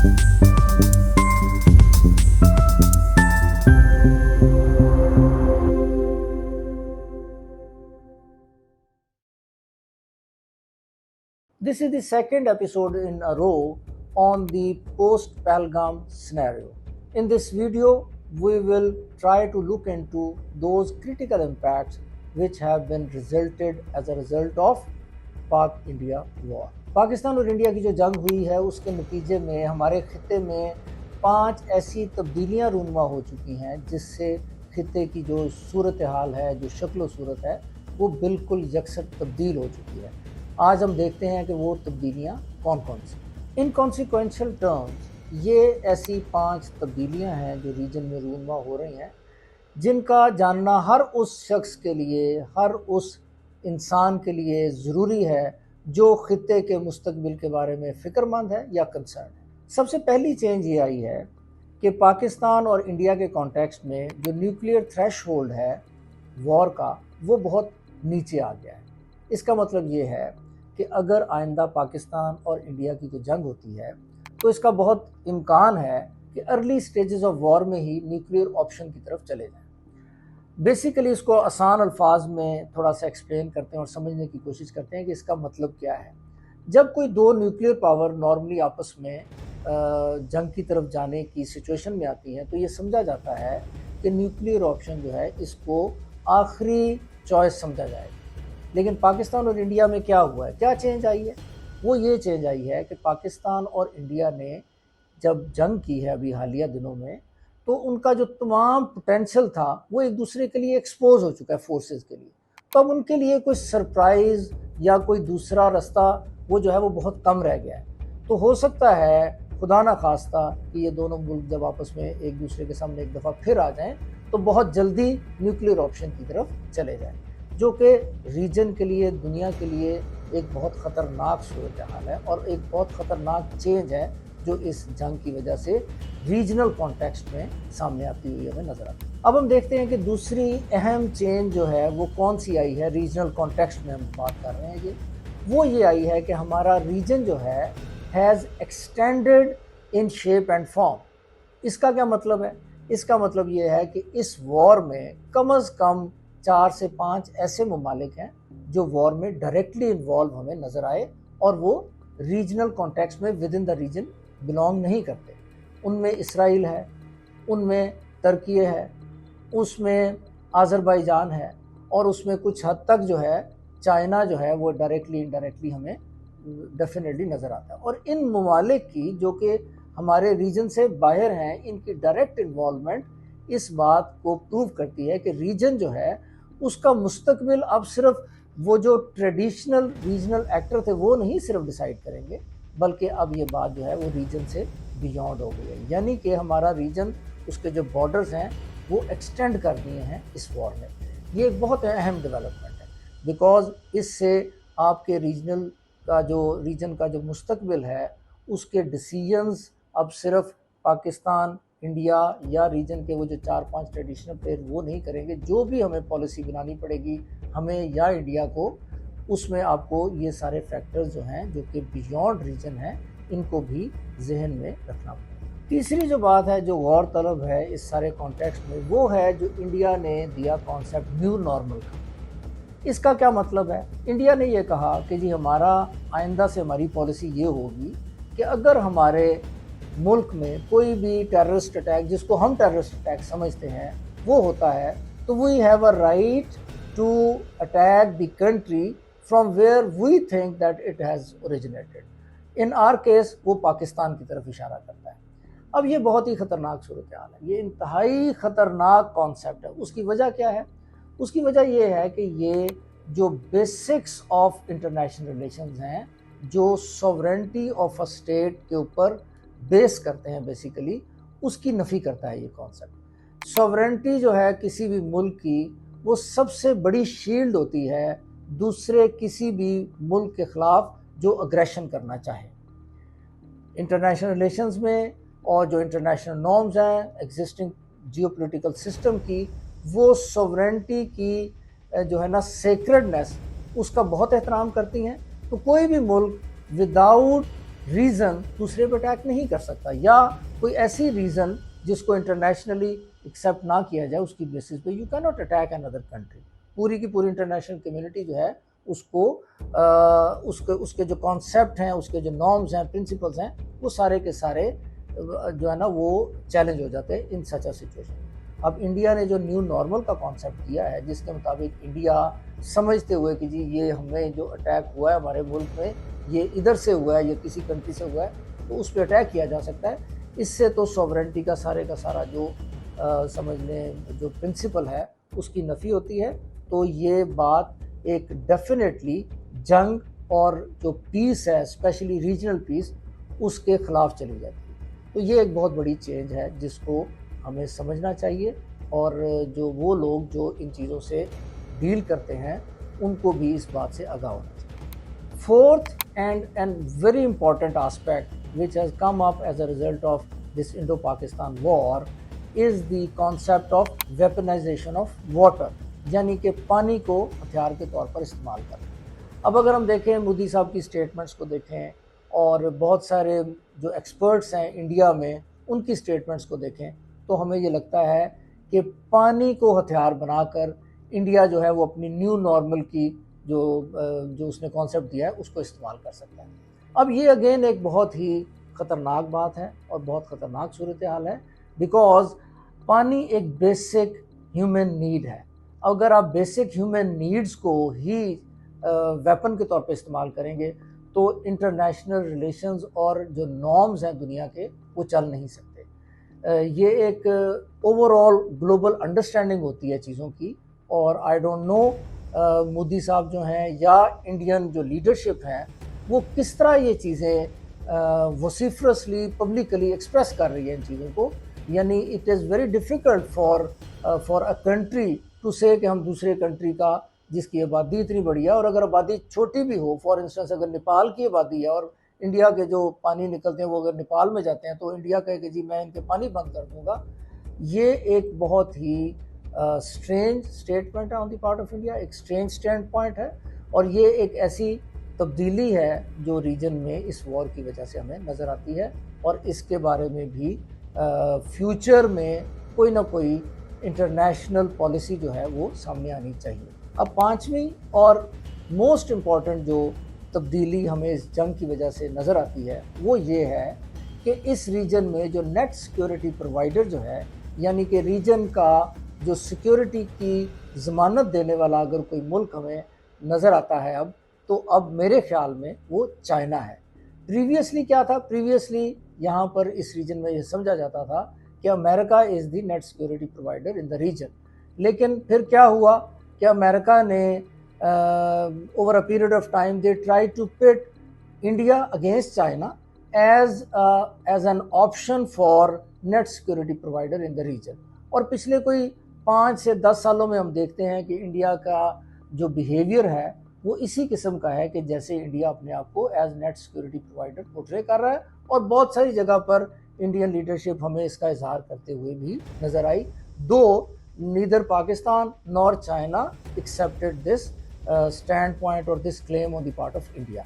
This is the second episode in a row on the post-Pahalgam scenario. In this video, we will try to look into those critical impacts which have been resulted as a result of Pak India war. Pakistan और India की जो जंग हुई है उसके नतीजे में हमारे खिते में 5 ऐसी तब्दीलियां रूनुमा हो चुकी हैं जिससे खिते की जो सूरत हाल है, जो शक्ल सूरत है, वो बिल्कुल यकसर तब्दील हो चुकी है। आज हम देखते हैं कि वो तब्दीलियां कौन कौन सी। इनकॉन्सिक्वेंशियल टर्म्स ये ऐसी 5 तब्दीलियां हैं जो रीजन में रूनुमा हो रही हैं, जिनका जानना हर उस शख्स के लिए, हर उस इंसान के लिए ज़रूरी है जो खिते के मुस्तकबिल के बारे में फ़िक्रमंद है या कंसर्न है। सबसे पहली चेंज ये आई है कि पाकिस्तान और इंडिया के कॉन्टेक्स्ट में जो न्यूक्लियर थ्रेशहोल्ड है वॉर का, वो बहुत नीचे आ गया है। इसका मतलब ये है कि अगर आइंदा पाकिस्तान और इंडिया की कोई जंग होती है तो इसका बहुत इम्कान है कि अर्ली स्टेजेस ऑफ वॉर में ही न्यूक्लियर ऑप्शन की तरफ चले जाएं। बेसिकली इसको आसान अल्फाज में थोड़ा सा एक्सप्लेन करते हैं और समझने की कोशिश करते हैं कि इसका मतलब क्या है। जब कोई दो न्यूक्लियर पावर नॉर्मली आपस में जंग की तरफ जाने की सिचुएशन में आती हैं तो ये समझा जाता है कि न्यूक्लियर ऑप्शन जो है इसको आखिरी चॉइस समझा जाएगा। लेकिन पाकिस्तान और इंडिया में क्या हुआ है, क्या चेंज आई है? वो ये चेंज आई है कि पाकिस्तान और इंडिया ने जब जंग की है अभी हालिया दिनों में, तो उनका जो तमाम पोटेंशियल था वो एक दूसरे के लिए एक्सपोज हो चुका है फोर्सेस के लिए। तो अब उनके लिए कोई सरप्राइज़ या कोई दूसरा रास्ता वो जो है वो बहुत कम रह गया है। तो हो सकता है खुदा ना खास्ता कि ये दोनों मुल्क जब आपस में एक दूसरे के सामने एक दफ़ा फिर आ जाएं तो बहुत जल्दी न्यूक्लियर ऑप्शन की तरफ चले जाएं, जो कि रीजन के लिए, दुनिया के लिए एक बहुत ख़तरनाक सूरत हाल है और एक बहुत ख़तरनाक चेंज है जो इस जंग की वजह से रीजनल कॉन्टेक्स्ट में सामने आती हुई हमें नज़र आती है। अब हम देखते हैं कि दूसरी अहम चेंज जो है वो कौन सी आई है। रीजनल कॉन्टेक्स्ट में हम बात कर रहे हैं वो ये आई है कि हमारा रीजन जो है has extended in shape and form. इसका क्या मतलब है? इसका मतलब ये है कि इस वॉर में कम अज़ कम 4 से 5 ऐसे ममालिक हैं जो वॉर में डायरेक्टली इन्वॉल्व हमें नज़र आए और वो रीजनल कॉन्टेक्स्ट में within the region belong नहीं करते। उनमें इसराइल है, उनमें तुर्की है, उसमें आज़रबाईजान है और उसमें कुछ हद तक जो है चाइना जो है वो डायरेक्टली इनडायरेक्टली हमें डेफिनेटली नज़र आता है। और इन ममालिक की जो कि हमारे रीजन से बाहर हैं, इनकी डायरेक्ट इन्वॉल्वमेंट इस बात को प्रूव करती है कि रीजन जो है उसका मुस्तकबिल अब सिर्फ वो जो ट्रेडिशनल रीजनल एक्टर थे वो नहीं सिर्फ डिसाइड करेंगे, बल्कि अब ये बात जो है वो रीजन से बियॉन्ड हो गई है। यानी कि हमारा रीजन, उसके जो बॉर्डर्स हैं वो एक्सटेंड कर दिए हैं इस वॉर ने। ये एक बहुत अहम डेवलपमेंट है, बिकॉज़ इससे आपके रीजन का जो मुस्तकबिल है उसके डिसीजंस अब सिर्फ पाकिस्तान, इंडिया या रीजन के वो जो 4-5 ट्रेडिशनल प्लेयर वो नहीं करेंगे। जो भी हमें पॉलिसी बनानी पड़ेगी हमें या इंडिया को, उसमें आपको ये सारे फैक्टर्स जो हैं जो कि बियॉन्ड रीजन हैं इनको भी जहन में रखना पड़ेगा। तीसरी जो बात है जो गौर तलब है इस सारे कॉन्टेक्स्ट में वो है जो इंडिया ने दिया कॉन्सेप्ट न्यू नॉर्मल का। इसका क्या मतलब है? इंडिया ने ये कहा कि जी हमारा आइंदा से हमारी पॉलिसी ये होगी कि अगर हमारे मुल्क में कोई भी टेररिस्ट अटैक, जिसको हम टेररिस्ट अटैक समझते हैं, वो होता है तो we have a right to attack the country from where we think that it has originated. In our case वो पाकिस्तान की तरफ इशारा करता है। अब ये बहुत ही ख़तरनाक सूरत हाल है, ये इंतहाई ख़तरनाक कॉन्सेप्ट है। उसकी वजह क्या है? उसकी वजह ये है कि ये जो बेसिक्स ऑफ इंटरनेशनल रिलेशंस हैं, जो सॉवरेनिटी ऑफ अ स्टेट के ऊपर बेस करते हैं, बेसिकली उसकी नफ़ी करता है ये कॉन्सेप्ट। सॉवरेनिटी जो है किसी भी मुल्क की, वो सबसे बड़ी शील्ड होती है दूसरे किसी भी मुल्क के ख़िलाफ़ जो अग्रेशन करना चाहे। इंटरनेशनल रिलेशंस में और जो इंटरनेशनल नॉर्म्स हैं एग्जिस्टिंग जियोपॉलिटिकल सिस्टम की, वो सॉवरेनिटी की जो है ना सेक्रेडनेस, उसका बहुत एहतराम करती हैं। तो कोई भी मुल्क विदाउट रीज़न दूसरे पे अटैक नहीं कर सकता, या कोई ऐसी रीज़न जिसको इंटरनेशनली एक्सेप्ट ना किया जाए उसकी बेसिस पे you can not attack another country. पूरी की पूरी इंटरनेशनल कम्युनिटी जो है उसको उसके जो कॉन्सेप्ट हैं, उसके जो नॉर्म्स हैं, प्रिंसिपल्स हैं, वो सारे के सारे जो है ना वो चैलेंज हो जाते हैं इन सच अ सिचुएशन। अब इंडिया ने जो न्यू नॉर्मल का कॉन्सेप्ट दिया है, जिसके मुताबिक इंडिया समझते हुए कि जी ये हमें जो अटैक हुआ है हमारे मुल्क में, ये इधर से हुआ है, ये किसी कंट्री से हुआ है, तो उस पर अटैक किया जा सकता है। इससे तो सॉवरेंटी का सारा जो समझ लें जो प्रिंसिपल है उसकी नफ़ी होती है। तो ये बात एक डेफिनेटली जंग और जो पीस है, स्पेशली रीजनल पीस, उसके ख़िलाफ़ चली जाती है। तो ये एक बहुत बड़ी चेंज है जिसको हमें समझना चाहिए, और जो वो लोग जो इन चीज़ों से डील करते हैं उनको भी इस बात से आगाह होना चाहिए। Fourth and very important aspect which has come up as a result of this Indo Pakistan war is the concept of weaponization of water, यानी कि पानी को हथियार के तौर पर इस्तेमाल करना। अब अगर हम देखें मोदी साहब की स्टेटमेंट्स को देखें, और बहुत सारे जो एक्सपर्ट्स हैं इंडिया में उनकी स्टेटमेंट्स को देखें, तो हमें ये लगता है कि पानी को हथियार बनाकर इंडिया जो है वो अपनी न्यू नॉर्मल की जो उसने कॉन्सेप्ट दिया है उसको इस्तेमाल कर सकता है। अब ये अगेन एक बहुत ही ख़तरनाक बात है और बहुत ख़तरनाक सूरत हाल है, बिकॉज़ पानी एक बेसिक ह्यूमन नीड है। अगर आप बेसिक ह्यूमन नीड्स को ही वेपन के तौर पे इस्तेमाल करेंगे तो इंटरनेशनल रिलेशंस और जो नॉर्म्स हैं दुनिया के वो चल नहीं सकते। ये एक ओवरऑल ग्लोबल अंडरस्टैंडिंग होती है चीज़ों की, और आई डोंट नो मोदी साहब जो हैं या इंडियन जो लीडरशिप हैं वो किस तरह ये चीज़ें वसीफरसली पब्लिकली एक्सप्रेस कर रही है इन चीज़ों को। यानी it is very difficult for a country to say कि हम दूसरे कंट्री का जिसकी आबादी इतनी बड़ी है, और अगर आबादी छोटी भी हो, फॉर इंस्टेंस अगर नेपाल की आबादी है और इंडिया के जो पानी निकलते हैं वो अगर नेपाल में जाते हैं, तो इंडिया कहे कि जी मैं इनके पानी बंद कर दूंगा। ये एक बहुत ही स्ट्रेंज स्टेटमेंट है on the part of India, एक स्ट्रेंज स्टैंड पॉइंट है, और ये एक ऐसी तब्दीली है जो रीजन में इस वॉर की वजह से हमें नज़र आती है, और इसके बारे में भी फ्यूचर में कोई ना कोई इंटरनेशनल पॉलिसी जो है वो सामने आनी चाहिए। अब पांचवी और मोस्ट इम्पॉर्टेंट जो तब्दीली हमें इस जंग की वजह से नज़र आती है वो ये है कि इस रीजन में जो नेट सिक्योरिटी प्रोवाइडर जो है, यानी कि रीजन का जो सिक्योरिटी की ज़मानत देने वाला अगर कोई मुल्क हमें नज़र आता है अब, तो अब मेरे ख़्याल में वो चाइना है। प्रीवियसली क्या था? प्रीवियसली यहाँ पर इस रीजन में ये समझा जाता था कि America is the net security provider in the region, लेकिन फिर क्या हुआ कि अमेरिका ने over a period of time they try to pit India against China as an option for net security provider in the region. और पिछले कोई 5 से 10 सालों में हम देखते हैं कि इंडिया का जो बिहेवियर है वो इसी किस्म का है कि जैसे इंडिया अपने आप को as net security provider portray कर रहा है, और बहुत सारी जगह पर इंडियन लीडरशिप हमें इसका इजहार करते हुए भी नज़र आई। Though neither Pakistan nor China accepted this stand point और this claim on the part of India.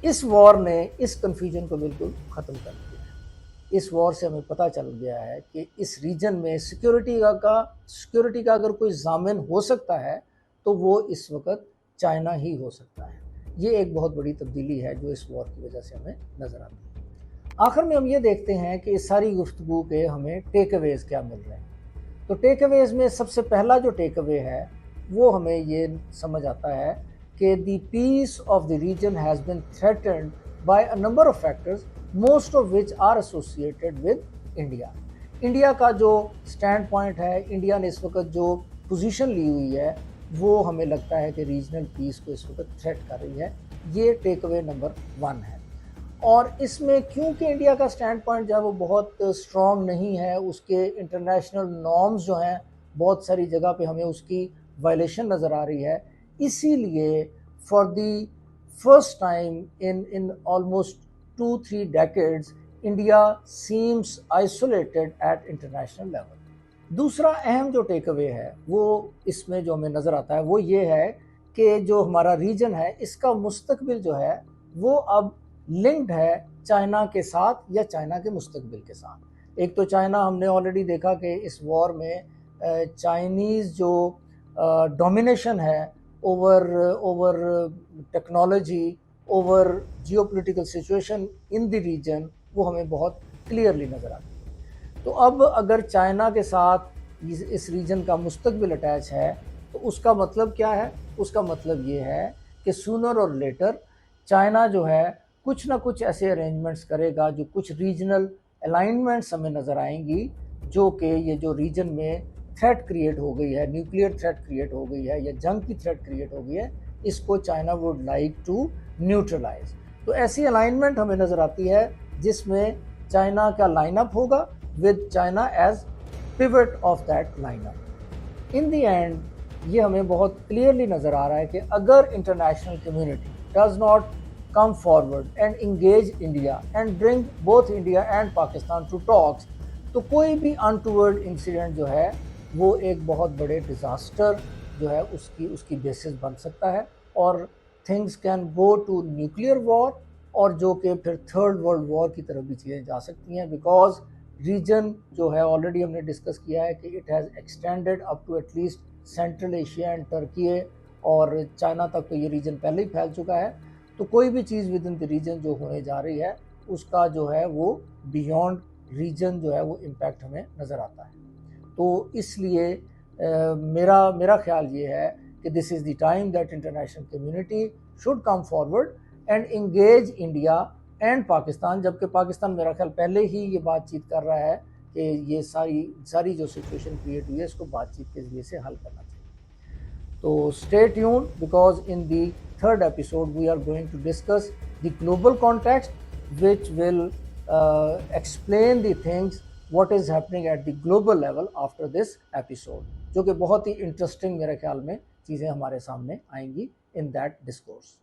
इस वॉर ने इस कन्फ्यूजन को बिल्कुल ख़त्म कर दिया है। इस वॉर से हमें पता चल गया है कि इस रीजन में सिक्योरिटी का अगर कोई ज़ामिन हो सकता है तो वो इस वक्त चाइना ही हो सकता है। ये एक बहुत बड़ी तब्दीली है जो इस वॉर की वजह से हमें नज़र आती है। आखिर में हम ये देखते हैं कि इस सारी गुफ्तगू के हमें टेक अवेज़ क्या मिल रहे हैं। तो टेक अवेज़ में सबसे पहला जो टेक अवे है वो हमें ये समझ आता है कि the peace of the region has been threatened by a number of factors, most of which are associated with India. India का जो स्टैंड पॉइंट है, इंडिया ने इस वक्त जो पोजीशन ली हुई है, वो हमें लगता है कि रीजनल पीस को इस वक्त थ्रेट कर रही है। ये टेक अवे नंबर 1 है। और इसमें क्योंकि इंडिया का स्टैंड पॉइंट जो है वो बहुत स्ट्रॉन्ग नहीं है, उसके इंटरनेशनल नॉर्म्स जो हैं बहुत सारी जगह पे हमें उसकी वायलेशन नज़र आ रही है, इसीलिए for the first time in almost 2-3 decades India seems isolated at international level. दूसरा अहम जो टेक अवे है वो इसमें जो हमें नज़र आता है वो ये है कि जो हमारा रीजन है इसका मुस्तकबिल जो है वो अब لنکڈ ہے چائنا کے ساتھ یا چائنا کے مستقبل کے ساتھ. ایک تو چائنا ہم نے آلریڈی دیکھا کہ اس وار میں چائنیز جو ڈومینیشن ہے over technology, over geopolitical situation in the region, وہ ہمیں بہت کلیئرلی نظر آتی ہے. تو اب اگر چائنا کے ساتھ اس ریجن کا مستقبل اٹیچ ہے تو اس کا مطلب کیا ہے؟ اس کا مطلب یہ ہے کہ سونر اور لیٹر چائنا جو ہے کچھ نہ کچھ ایسے ارینجمنٹس کرے گا، جو کچھ ریجنل الائنمنٹس ہمیں نظر آئیں گی، جو کہ یہ جو ریجن میں تھریٹ کریٹ ہو گئی ہے، نیوکلیئر تھریٹ کریٹ ہو گئی ہے یا جنگ کی تھریٹ کریٹ ہو گئی ہے، اس کو China would like to neutralise. تو ایسی الائنمنٹ ہمیں نظر آتی ہے جس میں چائنا کا لائن اپ ہوگا with China as pivot of that line up. In the end یہ ہمیں بہت کلیئرلی نظر آ رہا ہے کہ اگر international community does not come forward and engage India and bring both India and Pakistan to talks, تو کوئی بھی untoward incident جو ہے وہ ایک بہت بڑے ڈیزاسٹر جو ہے اس کی بیسس بن سکتا ہے، اور things can go to nuclear war، اور جو کہ پھر تھرڈ ورلڈ وار کی طرف بھی چیزیں جا سکتی ہیں، بیکاز ریجن جو ہے آلریڈی ہم نے ڈسکس کیا ہے کہ it has extended up to at least Central Asia and Turkey, اور چائنا تک تو یہ ریجن پہلے ہی پھیل چکا ہے. تو کوئی بھی چیز ود ان دی ریجن جو ہونے جا رہی ہے اس کا جو ہے وہ بیونڈ ریجن جو ہے وہ امپیکٹ ہمیں نظر آتا ہے. تو اس لیے میرا خیال یہ ہے کہ this is the time that international community should come forward and engage India and Pakistan, جبکہ پاکستان میرا خیال پہلے ہی یہ بات چیت کر رہا ہے کہ یہ ساری جو سچویشن کریٹ ہوئی ہے اس کو بات چیت کے ذریعے سے حل کرنا چاہیے. تو stay tuned, because in the third episode we are going to discuss the global context, which will explain the things what is happening at the global level after this episode, جو کہ بہت ہی انٹرسٹنگ میرے خیال میں چیزیں ہمارے سامنے آئیں گی in that discourse.